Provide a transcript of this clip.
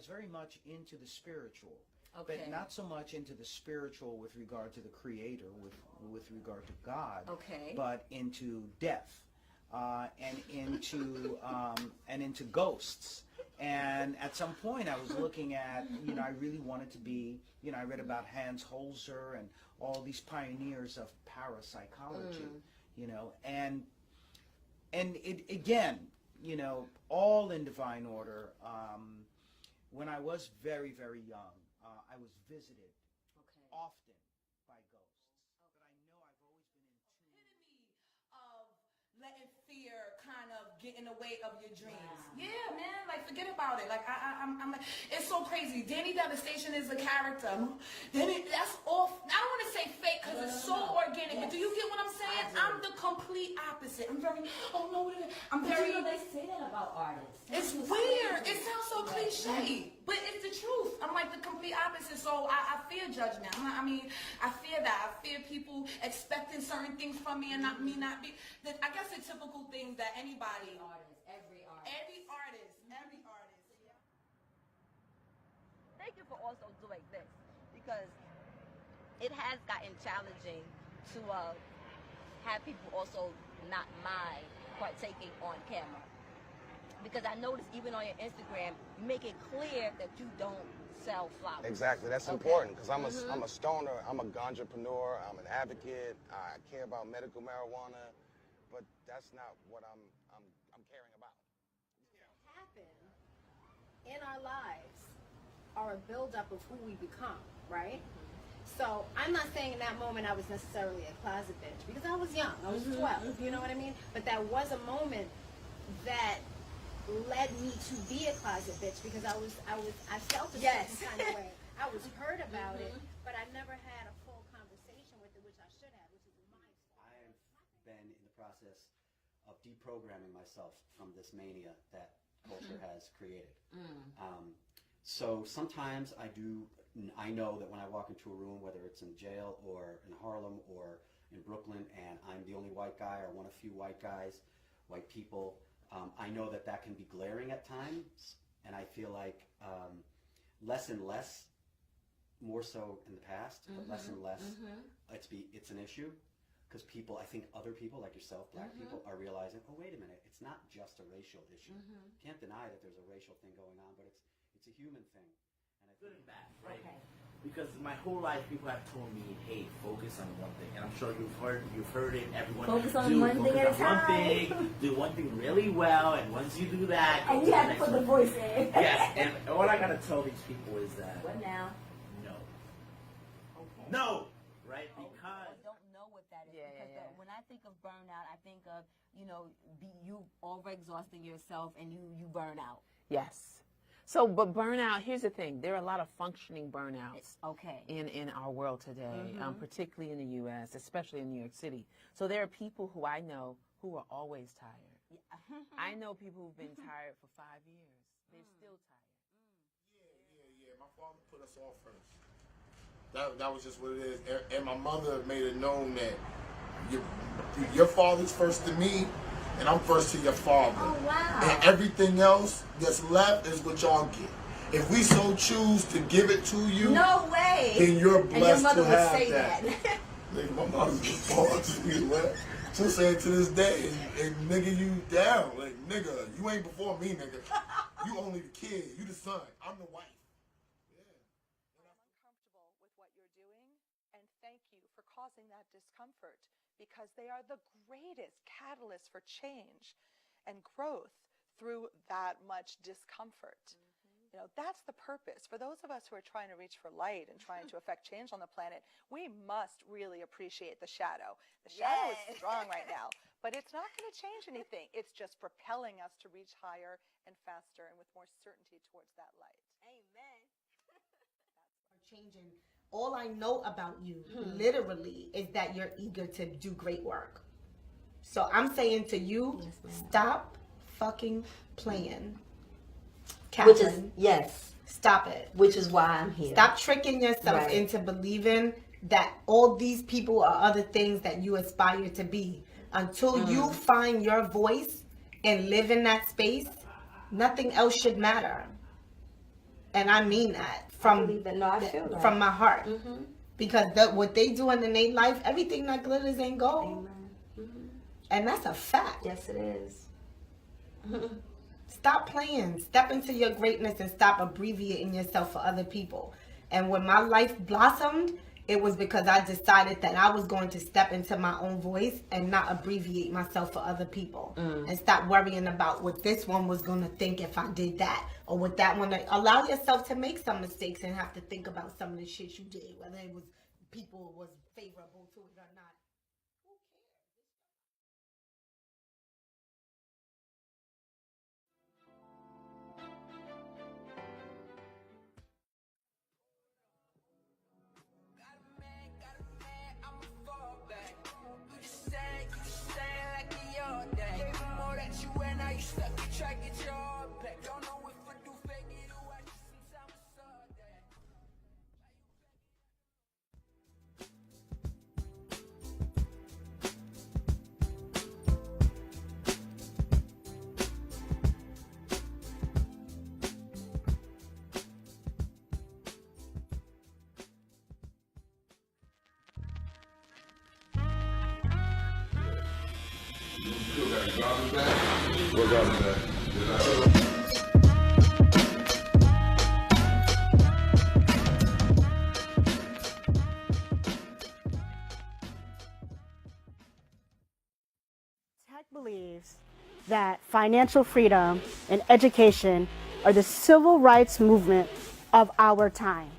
was very much into the spiritual. Okay. But not so much into the spiritual with regard to the Creator, with regard to God. Okay. But into death, and into ghosts. And at some point, I was looking at, I really wanted to be, I read about Hans Holzer and all these pioneers of parapsychology, and it again, all in divine order. When I was very, very young, I was visited often by ghosts. But I know I've always been in tune. Epitome of letting fear kind of get in the way of your dreams. Wow. Yeah, man. Like, forget about it. Like, I'm like, it's so crazy. Danny Devastation is a character. That's all. I don't want to say fake because it's so organic. Yes. But do you get what I'm saying? I'm the complete opposite. I'm very. I'm very. They say that about artists. It's weird. It sounds so cliche, but it's the truth. I'm like the complete opposite. So I fear judgment. I fear that. I fear people expecting certain things from me and not me not be. I guess the typical things that anybody. Every artist. Yeah. Thank you for also doing this, because it has gotten challenging to have people also not mind partaking on camera. Because I noticed even on your Instagram, you make it clear that you don't sell flowers. Exactly, that's important, because I'm a stoner, I'm a ganjapreneur, I'm an advocate, I care about medical marijuana, but that's not what I'm caring about. Happen in our lives are a buildup of who we become, right? So I'm not saying in that moment I was necessarily a closet bitch, because I was young, I was 12, you know what I mean? But that was a moment that led me to be a closet bitch, because I felt a certain kind of way. I was hurt about it, but I never had a full conversation with it, which I should have, which is my fault. I've been in the process of deprogramming myself from this mania that culture has created. So sometimes I know that when I walk into a room, whether it's in jail or in Harlem or in Brooklyn, and I'm the only white guy or one of few white guys, white people, I know that can be glaring at times, and I feel like less and less, more so in the past, but less and less, it's an issue, because people, I think other people like yourself, black people, are realizing, oh, wait a minute, it's not just a racial issue. Can't deny that there's a racial thing going on, but it's a human thing. And I good and bad, right? Okay. Because my whole life, people have told me, "Hey, focus on one thing," and I'm sure you've heard it. Everyone focus on one thing at a time. Do one thing really well, and once you do that, and you have to put the voice in. Yes, and what I gotta tell these people is that. What now? No. Okay. No. Right? Because I don't know what that is. When I think of burnout, I think of you overexhausting yourself and you burn out. Yes. So, but burnout, here's the thing. There are a lot of functioning burnouts in our world today, particularly in the U.S., especially in New York City. So there are people who I know who are always tired. Yeah. I know people who've been tired for 5 years. They're still tired. Yeah. My father put us all first. That was just what it is. And my mother made it known that your father's first to me, and I'm first to your father. Oh, wow. And everything else that's left is what y'all get. If we so choose to give it to you, no way, then you're blessed to have say that. Nigga, my mother was born to me. She'll say it to this day, and nigga, you down. Like, nigga, you ain't before me, nigga. You only the kid. You the son. I'm the wife. I'm uncomfortable with what you're doing, and thank you for causing that discomfort, because they are the greatest catalyst for change and growth through that much discomfort. That's the purpose. For those of us who are trying to reach for light and trying to affect change on the planet, we must really appreciate the shadow. The shadow is strong right now, but it's not going to change anything. It's just propelling us to reach higher and faster and with more certainty towards that light. Amen. Changing. All I know about you, literally, is that you're eager to do great work. So I'm saying to you, stop fucking playing. Catherine, stop it. Which is why I'm here. Stop tricking yourself into believing that all these people are other things that you aspire to be. Until you find your voice and live in that space, nothing else should matter. And I mean that I believe that. No, I feel that. From my heart. Because what they doing in their life, everything that glitters ain't gold. And that's a fact. Yes, it is. Stop playing. Step into your greatness and stop abbreviating yourself for other people. And when my life blossomed, it was because I decided that I was going to step into my own voice and not abbreviate myself for other people. And stop worrying about what this one was going to think if I did that. Or what that one. Allow yourself to make some mistakes and have to think about some of the shit you did. Whether it was people was favorable to it or not. What garbage bag? Tech believes that financial freedom and education are the civil rights movement of our time.